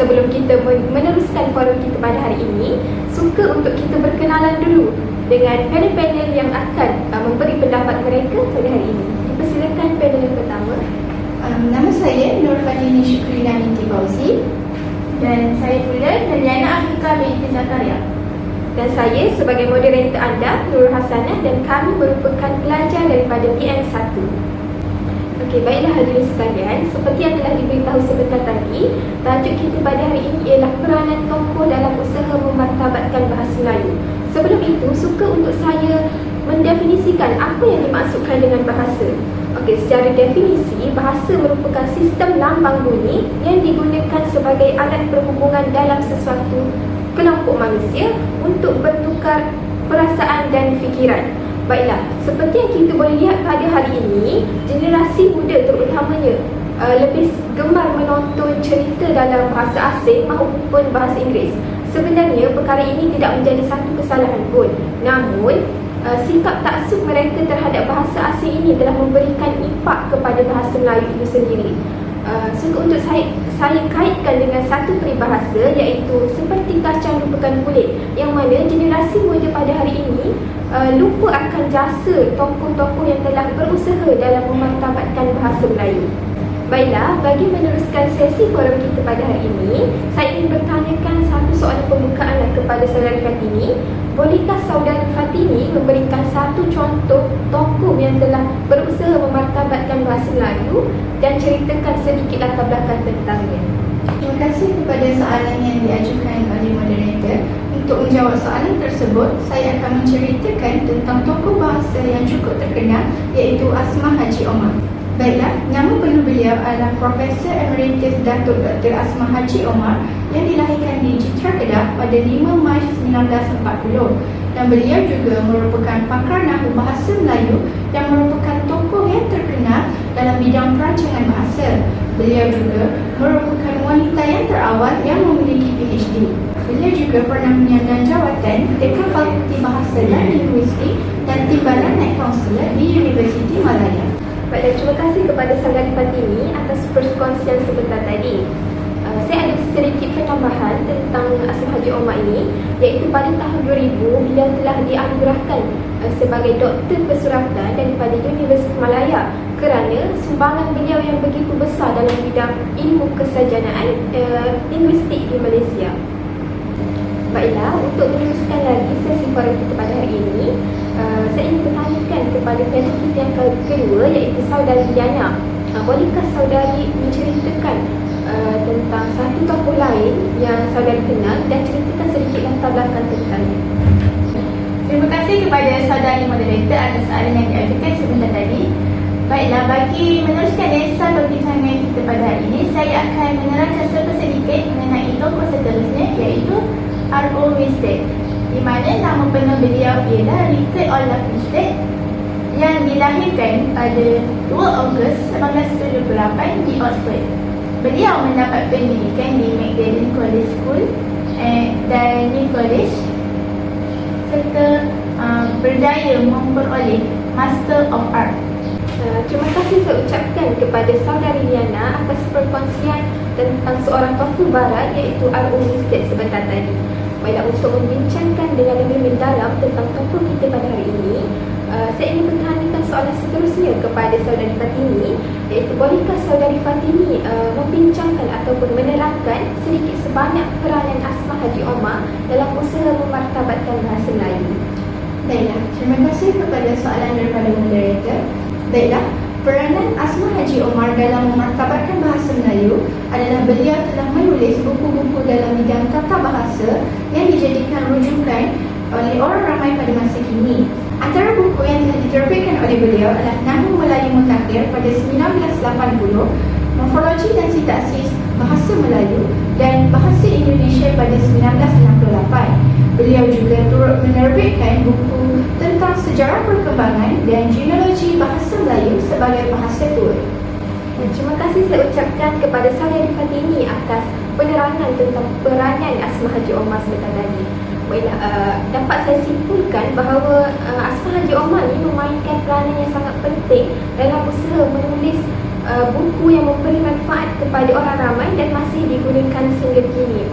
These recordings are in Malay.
sebelum kita meneruskan forum kita pada hari ini, suka untuk kita berkenalan dulu dengan panel-panel yang akan memberi pendapat mereka pada hari ini. Dipersilakan panel yang pertama. Nama saya Nur Fadini Syukrina binti Fauzi. Dan saya pula Daliana Afika binti Zakaria. Dan saya sebagai moderator anda, Nur Hasanah, dan kami merupakan pelajar daripada PM1. Okey, baiklah hadirin sekalian, seperti yang telah diberitahu sebentar tadi, tajuk kita pada hari ini ialah peranan tokoh dalam usaha memartabatkan bahasa Melayu. Sebelum itu, suka untuk saya mendefinisikan apa yang dimaksudkan dengan bahasa. Okey, secara definisi, bahasa merupakan sistem lambang bunyi yang digunakan sebagai alat perhubungan dalam sesuatu kelompok manusia untuk bertukar perasaan dan fikiran. Baiklah, seperti yang kita boleh lihat pada hari ini, generasi muda terutamanya lebih gemar menonton cerita dalam bahasa asing maupun bahasa Inggeris. Sebenarnya perkara ini tidak menjadi satu kesalahan pun. Namun, sikap taksub mereka terhadap bahasa asing ini telah memberikan impak kepada bahasa Melayu itu sendiri. Suka untuk saya kaitkan dengan satu peribahasa, iaitu seperti kacang lupakan kulit, yang mana generasi muda pada hari ini lupa akan jasa tokoh-tokoh yang telah berusaha dalam memartabatkan bahasa Melayu. Baiklah, bagi meneruskan sesi forum kita pada hari ini, saya ingin bertanyakan satu soalan pembukaan kepada saudari Fatini. Bolehkah saudari Fatini memberikan satu contoh tokoh yang telah berusaha memartabatkan bahasa Melayu dan ceritakan sedikit latar belakang tentangnya? Terima kasih kepada soalan yang diajukan oleh moderator. Untuk menjawab soalan tersebut, saya akan menceritakan tentang tokoh bahasa yang cukup terkenal, iaitu Asmah Haji Omar. Baiklah, nama penuh beliau adalah Profesor Emeritus Datuk Dr. Asmah Haji Omar yang dilahirkan di Citra Kedah pada 5 Mac 1940, dan beliau juga merupakan pakar nahu bahasa Melayu dan merupakan tokoh yang terkenal dalam bidang perancangan bahasa. Beliau juga merupakan wanita yang terawal yang memiliki PhD. Beliau juga pernah menyandang jawatan Dekan Fakulti Bahasa dan Linguistik dan Timbalan Naib Kaunselor di Universiti Malaya. Baiklah, terima kasih kepada saudari Fatini atas perkongsian sebentar tadi. Saya ada sedikit penambahan tentang Asmah Haji Omar ini, iaitu pada tahun 2000 beliau telah dianugerahkan sebagai doktor kesuratan daripada Universiti Malaya kerana sumbangan beliau yang begitu besar dalam bidang ilmu kesarjanaan linguistik di Malaysia. Baiklah, untuk meneruskan lagi sesi forum kita pada hari ini, saya ingin bertanyakan kepada panel kita yang kedua, iaitu saudari Diana. Bolehkah saudari menceritakan tentang satu tokoh lain yang saudari kenal dan ceritakan sedikit latar belakang tentangnya? Terima kasih kepada saudari moderator atas soalan yang diajukan sebentar tadi. Baiklah, bagi meneruskan desa perbincangan kita pada hari ini, saya akan menerangkan sedikit mengenai tokoh seterusnya, iaitu R.O. Winstead, di mana nama penuh beliau ialah Richard Olaf Winstead, yang dilahirkan pada 2 Ogos 1978 di Oxford. Beliau mendapat pendidikan di Magdalen College School dan New College, serta berjaya memperoleh Master of Art. Terima kasih saya ucapkan kepada saudari Liana atas perkongsian tentang seorang tokoh barat, iaitu R.O. Winstead sebentar tadi. Baiklah, untuk membincangkan dengan lebih mendalam tentang tokoh kita pada hari ini, saya ingin bertanyakan soalan seterusnya kepada saudari Fatini, iaitu bolehkah saudari Fatini membincangkan ataupun menerangkan sedikit sebanyak peranan Asmah Haji Omar dalam usaha memartabatkan bahasa Melayu? Baiklah, terima kasih kepada soalan daripada moderator. Baiklah, peranan Asmah Haji Omar dalam memartabatkan bahasa Melayu adalah beliau telah menulis buku-buku dalam bidang tata bahasa yang dijadikan rujukan oleh orang ramai pada masa kini. Antara buku yang telah diterbitkan oleh beliau adalah Nahu Melayu Mutakhir pada 1980, Morfologi dan Sintaksis Bahasa Melayu, dan Bahasa Indonesia pada 1968. Beliau juga turut menerbitkan buku tentang sejarah perkembangan dan genealogi bahasa Melayu sebagai bahasa tua. Terima kasih saya ucapkan kepada saudari Fatini atas penerangan tentang peranan Asmah Haji Omar sebentar tadi. Baiklah, dapat saya simpulkan bahawa Asmah Haji Omar ini memainkan peranan yang sangat penting dalam usaha menulis buku yang memberi manfaat kepada orang ramai dan masih digunakan sehingga kini.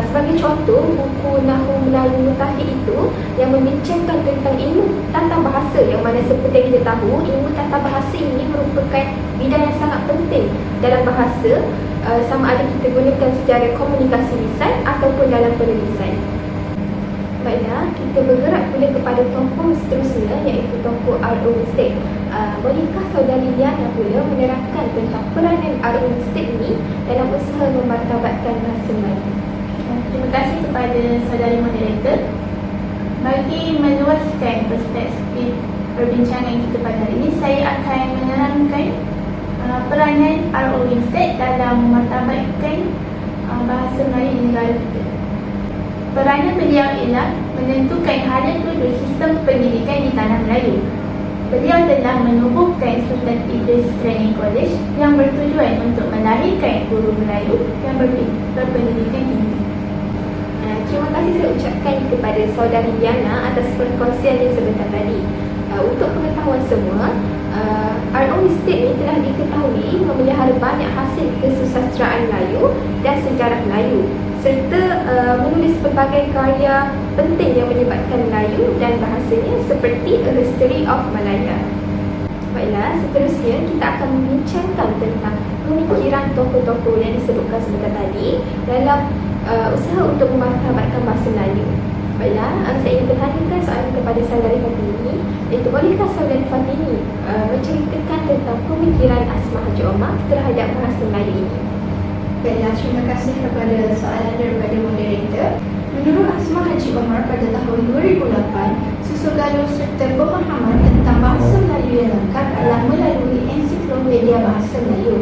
Sebagai contoh, buku Nahwu Melayu Mutakhir itu yang membincangkan tentang ilmu tata bahasa, yang mana seperti yang kita tahu, ilmu tata bahasa ini merupakan bidang yang sangat penting dalam bahasa, sama ada kita gunakan secara komunikasi lisan ataupun dalam penulisan. Baiklah, kita bergerak pula kepada tokoh seterusnya, iaitu tokoh R.O. Winstead. Bolehkah saudari Liana pula menerangkan tentang peranan R.O. Winstead ini dalam usaha memartabatkan bahasa Melayu? Terima kasih kepada saudari moderator. Bagi meluaskan perspektif perbincangan kita pada hari ini, saya akan menerangkan peranan R.O. Winstead dalam memartabatkan bahasa Melayu di negara kita. Peranan beliau ialah menentukan hala tuju sistem pendidikan di tanah Melayu. Beliau telah menubuhkan Sultan Idris Training College yang bertujuan untuk melahirkan guru Melayu yang berpendidikan tinggi. Terima kasih saya ucapkan kepada saudari Liana atas perkongsiannya sebentar tadi. Untuk pengetahuan semua, R.O. Winstead ini telah diketahui memelihara banyak hasil kesusastraan Melayu dan sejarah Melayu, serta menulis pelbagai karya penting yang menyebabkan Melayu dan bahasanya, seperti A History of Malaya. Baiklah, seterusnya kita akan membincangkan tentang pemikiran tokoh-tokoh yang disebutkan sebentar tadi dalam usaha untuk memartabatkan bahasa Melayu. Baiklah, saya ingin bertanyakan soalan kepada saudari Fatini, iaitu bolehkah saudari Fatini menceritakan tentang pemikiran Asma Haji Omar terhadap bahasa Melayu ini? Baiklah, terima kasih kepada soalan daripada moderator. Menurut Asma Haji Omar, pada tahun 2008, susugaluh serta pemahaman tentang bahasa Melayu yang lengkap adalah melalui Ensiklopedia Bahasa Melayu.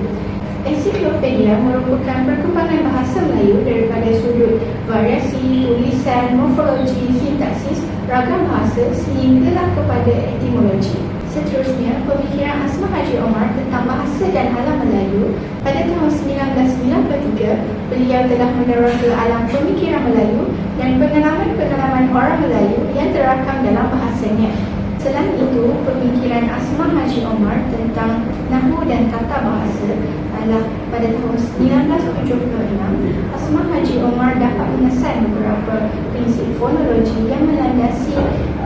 Ensiklopedia merupakan perkembangan bahasa Melayu daripada sudut variasi, tulisan, morfologi, sintaksis, ragam bahasa sehinggalah kepada etimologi. Seterusnya, pemikiran Asma Haji Omar tentang bahasa dan alam Melayu. Pada tahun 1993, beliau telah meneroka alam pemikiran Melayu dan pengalaman-pengalaman orang Melayu yang terakam dalam bahasanya. Selain itu, pemikiran Asma Haji Omar tentang nahwu dan tata bahasa adalah pada tahun 1976, Asma Haji Omar dapat mengesan beberapa prinsip fonologi yang melandasi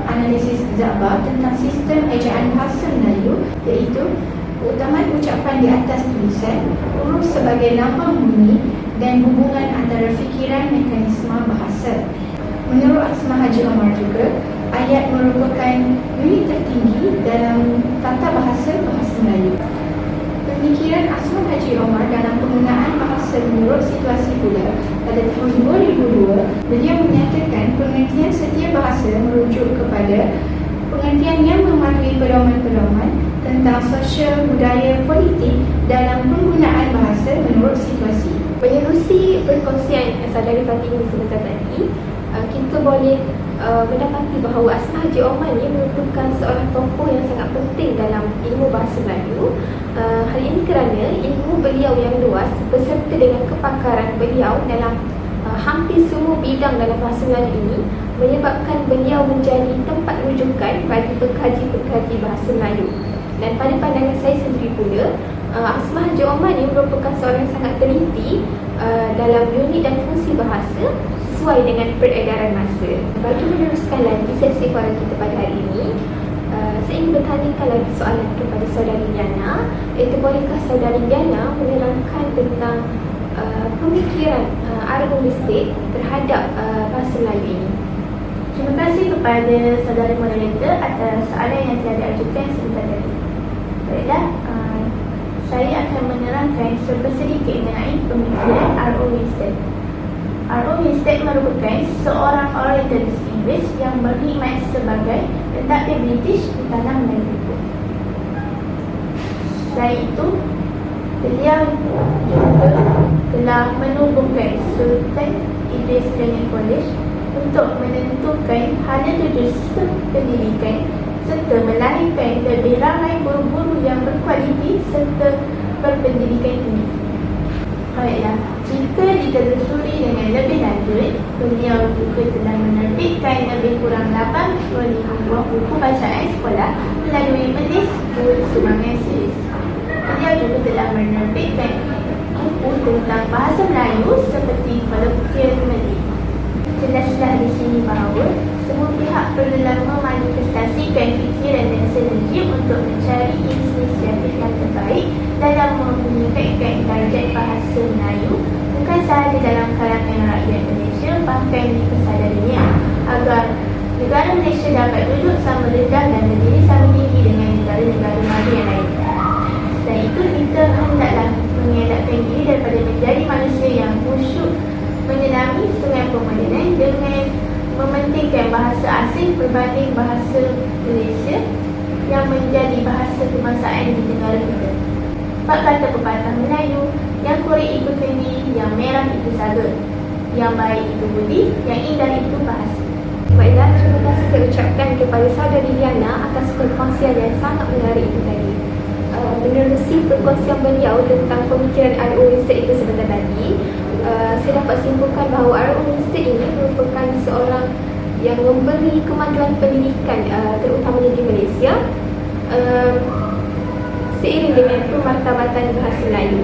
analisis Zabba tentang sistem ejaan bahasa Melayu, iaitu keutamaan ucapan di atas tulisan, huruf sebagai lambang bunyi, dan hubungan antara fikiran mekanisme bahasa. Menurut Asma Haji Omar juga, ayat merupakan unit tertinggi dalam tata bahasa Melayu. Pemikiran Asma Haji Omar dalam penggunaan bahasa menurut situasi pula, pada tahun 2002, beliau menyatakan pengertian setiap bahasa merujuk kepada pengertian yang mematuhi pedoman-pedoman tentang sosial, budaya, politik dalam penggunaan bahasa menurut situasi. Menerusi perkongsian saudari Fatini sebentar tadi, kita boleh mendapati bahawa Asma Haji Omar ini merupakan seorang tokoh yang sangat penting dalam ilmu bahasa Melayu. Hal ini kerana ilmu beliau yang luas beserta dengan kepakaran beliau dalam hampir semua bidang dalam bahasa Melayu ini menyebabkan beliau menjadi tempat rujukan bagi pengkaji-pengkaji bahasa Melayu. Dan pada pandangan saya sendiri pula, Asma Haji Omar ini merupakan seorang yang sangat teliti dalam unit dan fungsi bahasa sesuai dengan peredaran masa. Bagi meneruskan lagi sesi forum kita pada hari ini, saya ingin bertanyakan lagi soalan kepada saudari Liana, iaitu bolehkah saudari Liana menerangkan tentang pemikiran R.O. Winstead terhadap bahasa Melayu ini? Terima kasih kepada saudari moderator atas soalan yang telah diajukan sebentar tadi. Baiklah, saya akan menerangkan sedikit mengenai pemikiran R.O. Winstead. R.O. Winstead merupakan seorang Orientalist Inggris yang berkhidmat sebagai pentadbir British di tanah Melayu. Selain itu, beliau juga telah menubuhkan Sultan Idris Training College untuk menentukan hala tuju sistem pendidikan serta melahirkan lebih ramai guru-guru yang berkualiti serta berpendidikan tinggi. Baiklah, jika ditelusuri dengan lebih lanjut, beliau juga telah menerbitkan lebih kurang 85 buah buku bacaan sekolah melalui Medis School Sumbangan Series. Beliau juga telah menerbitkan buku tentang bahasa Melayu seperti Kolokvial Melayu. Jelaslah di sini bahawa semua pihak perlulah memanifestasikan fikiran dan sinergi untuk mencari inisiatif yang terbaik dalam meningkatkan darjat bahasa Melayu bukan sahaja dalam kalangan rakyat Malaysia, bahkan di pesada dunia, agar negara Malaysia dapat duduk sama rendah dan berdiri sama tinggi dengan negara-negara maju yang lain. Selain itu, kita hendaklah mengelakkan diri daripada menjadi manusia yang khusyuk menyelami sungai pemodenan dengan mementingkan bahasa asing berbanding bahasa Malaysia yang menjadi bahasa kebangsaan di negara kita. Bab kata pepatah Melayu, yang kurik itu kendi, yang merah itu saga, yang baik itu budi, yang indah itu bahasa. Baiklah, terima kasih saya ucapkan kepada saudari Liana atas perkongsian yang sangat menarik itu tadi. Menerusi perkongsian beliau tentang pemikiran R.O. Winstead itu sebentar tadi, saya dapat simpulkan bahawa R.O. Winstead ini merupakan seorang yang memberi kemajuan pendidikan terutamanya di Malaysia seiring dengan pemartabatan bahasa Melayu.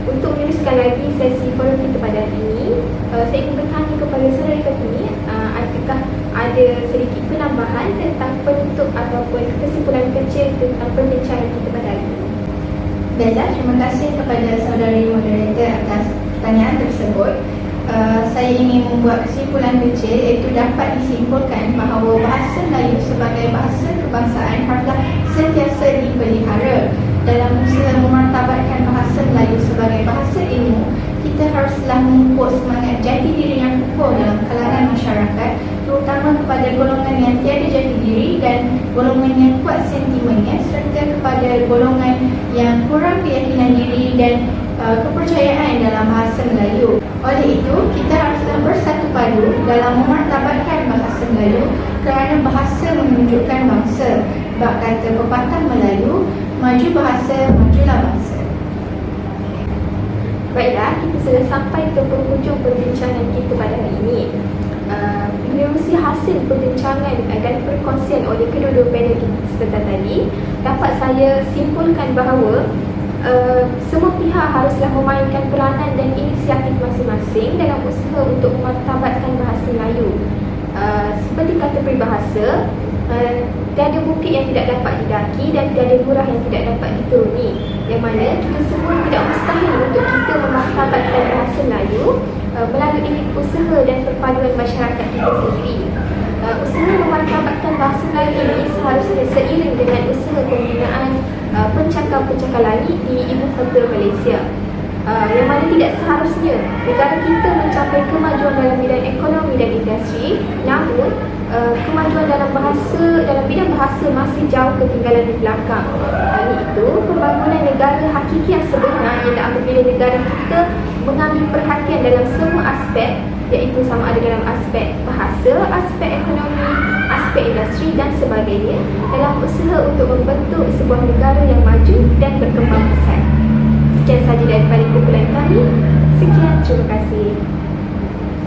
Untuk meneruskan lagi sesi forum kita pada hari ini, saya ingin bertanya kepada saudari Kartini, adakah ada sedikit penambahan tentang penutup ataupun kesimpulan kecil tentang perbincangan kita pada hari ini? Baiklah, terima kasih kepada saudari moderator atas pertanyaan tersebut. Saya ingin membuat kesimpulan kecil, iaitu dapat disimpulkan bahawa bahasa Melayu sebagai bahasa kebangsaan haruslah sentiasa dipelihara. Dalam usaha memartabatkan bahasa Melayu sebagai bahasa ilmu, kita haruslah memupuk semangat jati diri yang kukuh dalam kalangan masyarakat, terutama kepada golongan yang tiada jati diri dan golongan yang kuat sentimennya, serta kepada golongan yang kurang keyakinan diri dan kepercayaan dalam bahasa Melayu. Oleh itu, kita haruslah bersatu padu dalam memartabatkan bahasa Melayu kerana bahasa menunjukkan bangsa. Bab kata pepatah Melayu, maju bahasa, majulah bangsa. Baiklah, kita sudah sampai ke penghujung perbincangan kita pada hari ini. Menerusi hasil perbincangan dan perkongsian oleh kedua-dua panel kita sebentar tadi, dapat saya simpulkan bahawa semua pihak haruslah memainkan peranan dan inisiatif masing-masing dalam usaha untuk memartabatkan bahasa Melayu. Seperti kata peribahasa, tiada bukit yang tidak dapat didaki dan tiada lurah yang tidak dapat dituruni, yang mana kita semua tidak mustahil untuk kita memartabatkan bahasa Melayu melalui usaha dan perpaduan masyarakat kita sendiri. Usaha memartabatkan bahasa Melayu ini seharusnya seiring dengan usaha pembinaan pencakar-pencakar langit di ibu kota Malaysia, yang mana tidak seharusnya negara kita mencapai kemajuan dalam bidang ekonomi dan industri, namun kemajuan dalam bidang bahasa masih jauh ketinggalan di belakang. Oleh itu, pembangunan negara hakiki yang sebenar ialah apabila negara kita mengambil perhatian dalam semua aspek, iaitu sama ada dalam aspek bahasa, aspek ekonomi, aspek industri dan sebagainya, dalam usaha untuk membentuk sebuah negara yang maju dan berkembang pesat. Sekian sahaja daripada kumpulan kami. Sekian, terima kasih.